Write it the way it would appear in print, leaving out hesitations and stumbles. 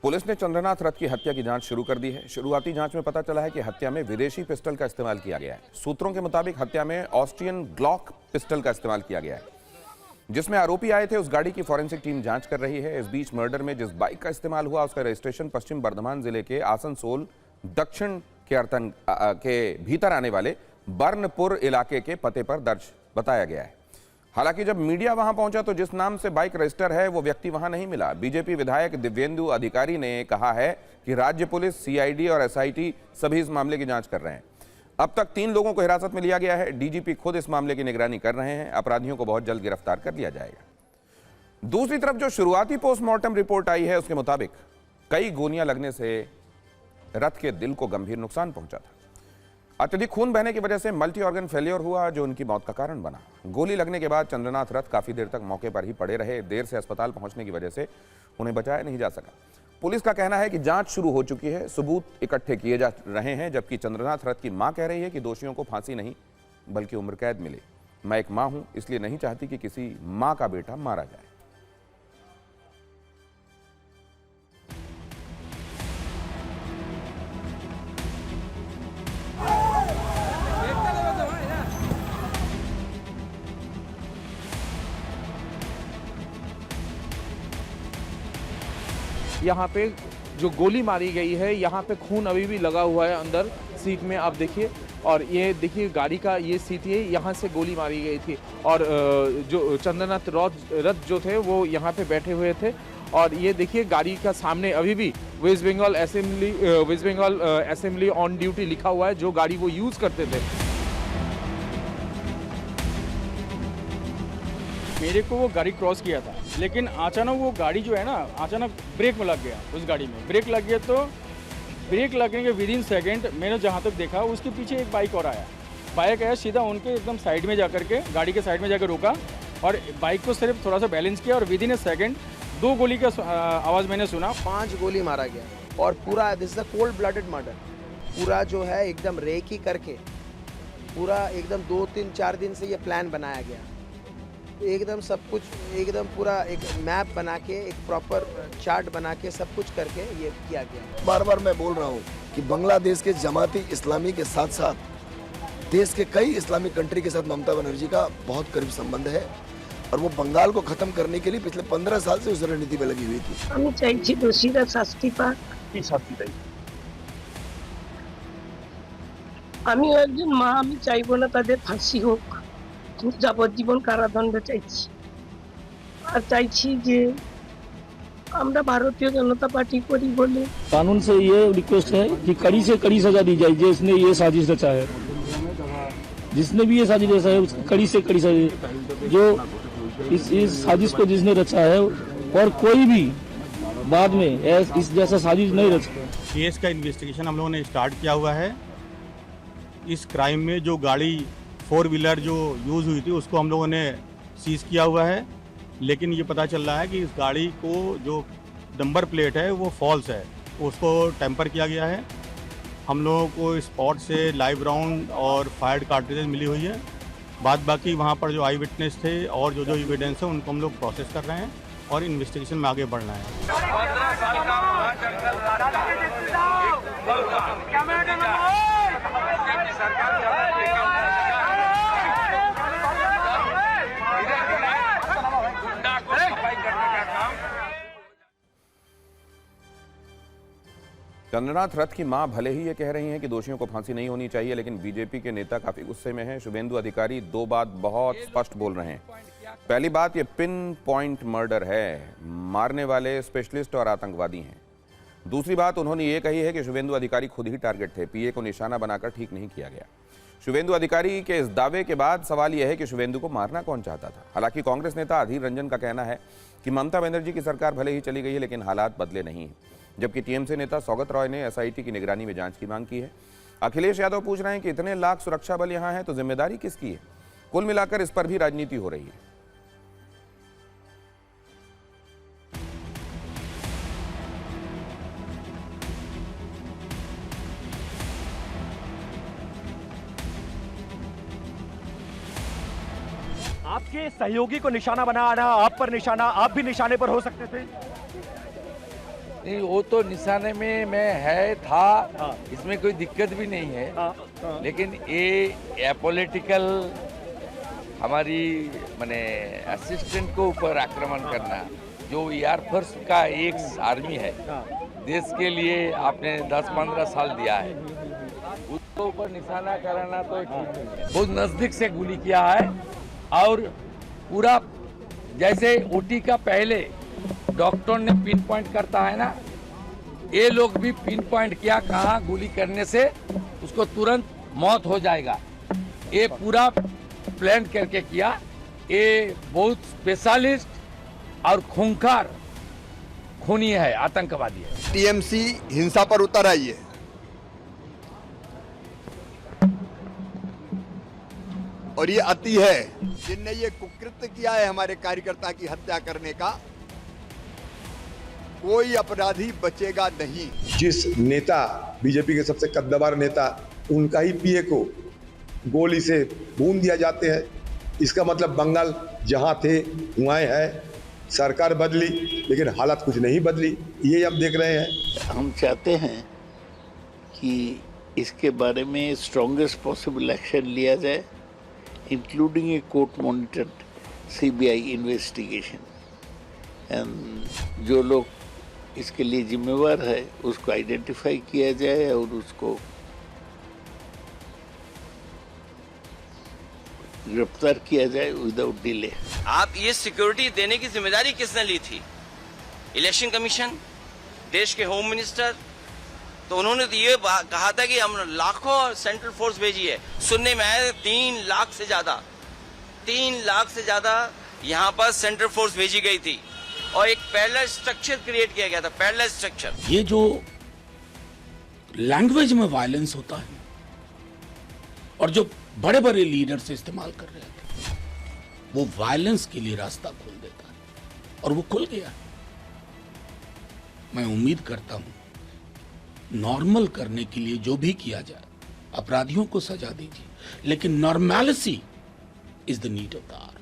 Police ने चंद्रनाथ रथ की हत्या की जांच शुरू कर दी है। शुरुआती जांच में पता चला है कि हत्या में विदेशी पिस्टल का इस्तेमाल किया गया है। सूत्रों के मुताबिक हत्या में ऑस्ट्रियन ग्लॉक पिस्टल का इस्तेमाल किया गया है। जिसमें आरोपी आए थे उस गाड़ी की फॉरेंसिक टीम जांच कर रही है। इस बीच मर्डर में जिस बाइक का इस्तेमाल हुआ उसका रजिस्ट्रेशन पश्चिम बर्धमान जिले के आसनसोल दक्षिण के भीतर आने वाले बर्नपुर इलाके के पते पर दर्ज बताया गया है। हालांकि जब मीडिया वहां पहुंचा तो जिस नाम से बाइक रजिस्टर है वो व्यक्ति वहां नहीं मिला। बीजेपी विधायक दिव्येंदु अधिकारी ने कहा है कि राज्य पुलिस, सीआईडी और एसआईटी सभी इस मामले की जांच कर रहे हैं। अब तक 3 लोगों को हिरासत में लिया गया है। डीजीपी खुद इस मामले की निगरानी कर रहे हैं। अपराधियों को बहुत जल्द गिरफ्तार कर लिया जाएगा। दूसरी तरफ जो शुरुआती पोस्टमार्टम रिपोर्ट आई है उसके मुताबिक कई गोलियां लगने से रथ के दिल को गंभीर नुकसान पहुंचा था। अत्यधिक खून बहने की वजह से मल्टी ऑर्गन फेलियर हुआ जो उनकी मौत का कारण बना। गोली लगने के बाद चंद्रनाथ रथ काफी देर तक मौके पर ही पड़े रहे। देर से अस्पताल पहुंचने की वजह से उन्हें बचाया नहीं जा सका। पुलिस का कहना है कि जांच शुरू हो चुकी है, सबूत इकट्ठे किए जा रहे हैं, जबकि चंद्रनाथ रथ की मां कह रही है कि दोषियों को फांसी नहीं बल्कि उम्र कैद मिले। मैं एक मां हूं, इसलिए नहीं चाहती कि किसी मां का बेटा मारा जाए। यहाँ पे जो गोली मारी गई है, यहाँ पे खून अभी भी लगा हुआ है अंदर सीट में, आप देखिए। और ये देखिए गाड़ी का ये सीट है, यहाँ से गोली मारी गई थी। और जो चंद्रनाथ रथ जो थे वो यहाँ पे बैठे हुए थे। और ये देखिए गाड़ी का सामने अभी भी West Bengal assembly on duty लिखा हुआ है, जो गाड़ी वो यूज करते थे। मेरे को वो गाड़ी क्रॉस किया था, लेकिन अचानक वो गाड़ी जो है ना, अचानक ब्रेक में लग गया। उस गाड़ी में ब्रेक लग गया, तो ब्रेक लगने के विदिन सेकंड मैंने जहाँ तक देखा उसके पीछे एक बाइक और आया। बाइक आया सीधा उनके एकदम साइड में जाकर के, गाड़ी के साइड में जाकर रुका और बाइक को सिर्फ थोड़ा सा बैलेंस किया और विदिन ए सेकंड 2 गोली का आवाज़ मैंने सुना। 5 गोली मारा गया और पूरा this is a cold blooded murder. पूरा जो है एकदम रेकी करके, पूरा एकदम 2-3-4 दिन से ये प्लान बनाया गया। एकदम सब कुछ एकदम पूरा एक मैप बना के, एक प्रॉपर चार्ट बना के सब कुछ करके ये किया गया। बार बार मैं बोल रहा हूँ कि बांग्लादेश के जमाती इस्लामी के साथ साथ देश के कई इस्लामिक कंट्री के साथ ममता बनर्जी का बहुत करीब संबंध है और वो बंगाल को खत्म करने के लिए पिछले 15 साल से उस रणनीति पे लगी हुई थी। আমি চাইছি দোষীরা শাস্তি পাক। কি শাস্তি চাই? আমিও একজন মা, আমি চাইবো না তাদের ফাঁসি হোক, যাবজ্জীবন কারাদণ্ড চাইছি। আর চাইছি যে আমরা ভারতীয় জনতা পাर्टी করি বলে कानून से ये रिक्वेस्ट है कि कड़ी से कड़ी सजा दी जाए जिसने ये साजिश रचा है। जिसने भी ये साजिश रचा है उसकी कड़ी से कड़ी सजा, जो इस साजिश को जिसने रचा है, और कोई भी बाद में इस जैसा साजिश नहीं रचा। केस का इन्वेस्टिगेशन हम लोगों ने स्टार्ट किया हुआ है। इस क्राइम में जो गाड़ी 4 व्हीलर जो यूज़ हुई थी उसको हम लोगों ने सीज किया हुआ है, लेकिन ये पता चल रहा है कि इस गाड़ी को जो नंबर प्लेट है वो फॉल्स है, उसको टेम्पर किया गया है। हम लोगों को स्पॉट से लाइव राउंड और फायर्ड कार्ट्रिजेज मिली हुई है। बाद बाकी वहाँ पर जो आई विटनेस थे और जो एविडेंस है उनको हम लोग प्रोसेस कर रहे हैं और इन्वेस्टिगेशन में आगे बढ़ना है। चंद्रनाथ रथ की मां भले ही ये कह रही हैं कि दोषियों को फांसी नहीं होनी चाहिए, लेकिन बीजेपी के नेता काफी गुस्से में हैं। शुभेंदु अधिकारी 2 बात बहुत स्पष्ट बोल रहे हैं। पहली बात, ये पिन पॉइंट मर्डर है, मारने वाले स्पेशलिस्ट और आतंकवादी हैं। दूसरी बात उन्होंने ये कही है कि शुभेंदु अधिकारी खुद ही टारगेट थे, पीए को निशाना बनाकर ठीक नहीं किया गया। शुभेंदु अधिकारी के इस दावे के बाद सवाल यह है कि शुभेंदु को मारना कौन चाहता था। हालांकि कांग्रेस नेता अधीर रंजन का कहना है कि ममता बनर्जी की सरकार भले ही चली गई है लेकिन हालात बदले नहीं हैं। जबकि टीएमसी नेता सौगत रॉय ने एसआईटी की निगरानी में जांच की मांग की है। अखिलेश यादव पूछ रहे हैं कि इतने लाख सुरक्षा बल यहां है तो जिम्मेदारी किसकी है। कुल मिलाकर इस पर भी राजनीति हो रही है। आपके सहयोगी को निशाना बनाना, आप पर निशाना, आप भी निशाने पर हो सकते थे। नहीं, वो तो निशाने में मैं है था, इसमें कोई दिक्कत भी नहीं है, लेकिन ये अपोलिटिकल हमारी माने असिस्टेंट को ऊपर आक्रमण करना, जो एयरफोर्स का एक आर्मी है, देश के लिए आपने 10-15 साल दिया है, उसको ऊपर निशाना कराना तो ठीक नहीं है। बहुत नजदीक से गोली किया है और पूरा जैसे ओटी का पहले डॉक्टर ने पिन पॉइंट करता है ना, ये लोग भी पिन पॉइंट किया कहाँ गोली करने से उसको तुरंत मौत हो जाएगा, ये पूरा प्लान करके किया। ये बहुत स्पेशलिस्ट और खूंखार खूनी है, आतंकवादी है। टीएमसी हिंसा पर उतर आई है। और ये अति है, जिनने ये कुकृत्य किया है हमारे कार्यकर्ता की हत्या करने का, कोई अपराधी बचेगा नहीं। जिस नेता बीजेपी के सबसे कद्दावर नेता, उनका ही पीए को गोली से भून दिया जाते हैं, इसका मतलब बंगाल जहां थे वहां है, सरकार बदली लेकिन हालात कुछ नहीं बदली, ये अब देख रहे हैं। हम चाहते हैं कि इसके बारे में स्ट्रॉन्गेस्ट पॉसिबल एक्शन लिया जाए, including a court monitored CBI investigation, and जो लोग इसके लिए जिम्मेवार है उसको आइडेंटिफाई किया जाए और उसको गिरफ्तार किया जाए विदाउट डिले। आप ये सिक्योरिटी देने की जिम्मेदारी किसने ली थी? इलेक्शन कमीशन, देश के होम मिनिस्टर, तो उन्होंने तो ये कहा था कि हम लाखों सेंट्रल फोर्स भेजी है। सुनने में आया 3 लाख से ज्यादा यहाँ पर सेंट्रल फोर्स भेजी गई थी और एक पैरेलल स्ट्रक्चर क्रिएट किया गया था, पैरेलल स्ट्रक्चर। ये जो लैंग्वेज में वायलेंस होता है और जो बड़े बड़े लीडर्स इस्तेमाल कर रहे थे, वो वायलेंस के लिए रास्ता खोल देता है और वो खुल गया। मैं उम्मीद करता हूं नॉर्मल करने के लिए जो भी किया जाए, अपराधियों को सजा दीजिए, लेकिन normality is the need of the our.